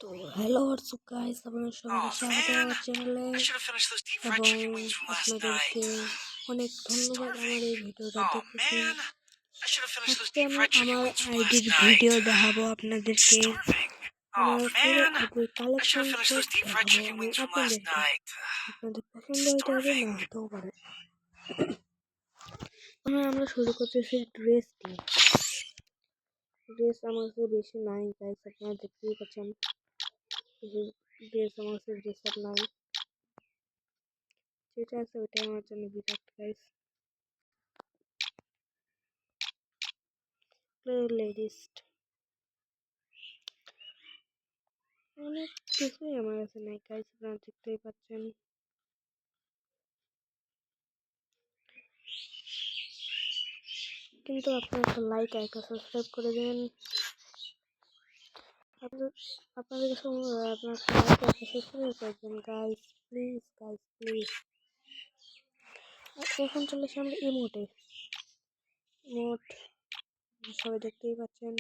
তো hello WhatsApp guys, আপনাদের সবাইকে স্বাগত আমার চ্যানেলে এবং আপনাদেরকে অনেক ধন্যবাদ আমার এই ভিডিওটা দেখেছেন। আজকে আমি আমার আইডির ভিডিও দেখাবো আপনাদেরকে, আমার পুরো আইডির কালেকশন সব দেখাবো আমি আপনাদেরকে। আপনাদের পছন্দ হতে পারে, না হতেও পারে। আমরা শুরু করতেছি ড্রেস দিয়ে। ড্রেস আমার কাছে বেশি নাই গাইস, আপনারা দেখতেই পাচ্ছেন ড্রেস আমার কাছে ড্রেস আপ নাই, যেটা আছে ওইটাই আমার জন্য বিরাট গাইস। লেডিস অনেক কিছুই আমার কাছে নাই গাইস, আপনারা দেখতেই পাচ্ছেন। কিন্তু আপনারা একটা লাইক আর একটা সাবস্ক্রাইব করে দেন। আপনাদের কাছে আপনার লাইক আর সাবস্ক্রাইব করে দেন গাইস, প্লিজ গাইস প্লিজ। এখন চলে আসি আমরা ইমোটে। ইমোট সবাই দেখতেই পাচ্ছেন।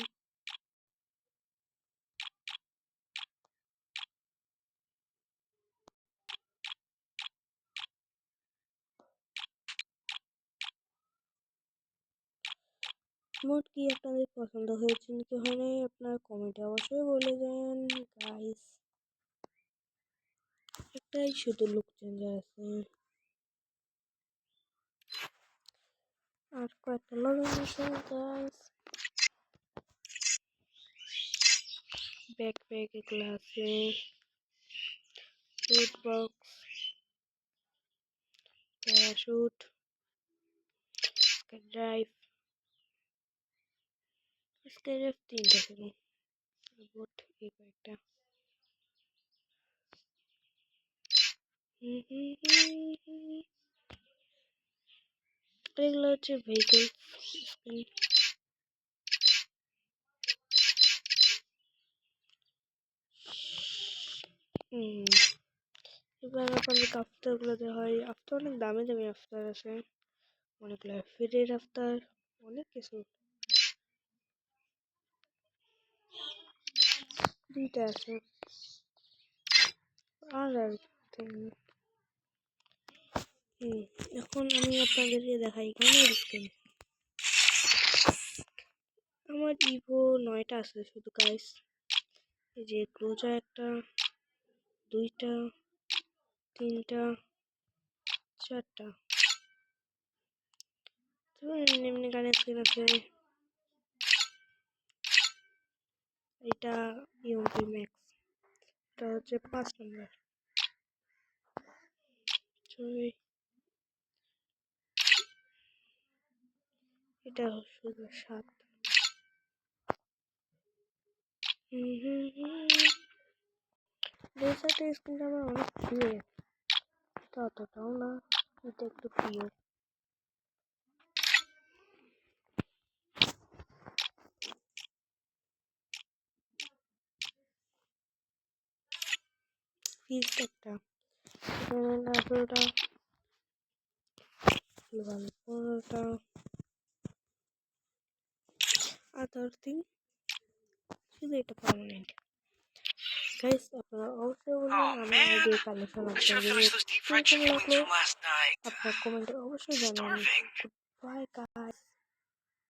ইমোট কি আপনাদের পছন্দ হয়েছে নাকি হয় নাই, আপনার কমেন্টে অবশ্যই বলে দেন গাইস। একটাই শুধু লুক চেঞ্জার আছে, আর কয়েকটা লগো আছে গাইস। ব্যাকপ্যাক এগুলো আছে, শুট বক্স, প্যারাশুট, স্কাইড্রাইভ, স্কাইড্রাইভ 3টা ছিল, বোট এই কয়েকটা। এগুলো হচ্ছে ভেহিকল স্কিন। এবার আপনাদের আফতারগুলোতে হয়, আফতার অনেক দামি দামি আফতার আছে, অনেকগুলো ফিরের আফতার, অনেক কিছু। 2টা আছে আর এখন আমি আপনাদেরকে দেখাই গানের স্কিন। আমার ইভো 9টা আছে শুধু গাইস। এই যে ক্লোজা একটা, 2টা, 3টা, 4টা। এমনি গানের স্কিন আছে। এটা ইউএমপি ম্যাক্স, এটা হচ্ছে 5 নম্বর। এটা শুধু 7। ডেজার্ট স্কিনটা আমার অনেক প্রিয়, ততটাও না, এটা একটু প্রিয়। ফিস্ট একটা, 18টা, 15টা, আদার থিং শুধু এটা পার্মানেন্ট গাইস। আপনারা অবশ্যই বলবেন আমার আইডির কালেকশন আপনাদের কিরকম লাগলো, আপনার কমেন্টে অবশ্যই জানান। Bye guys.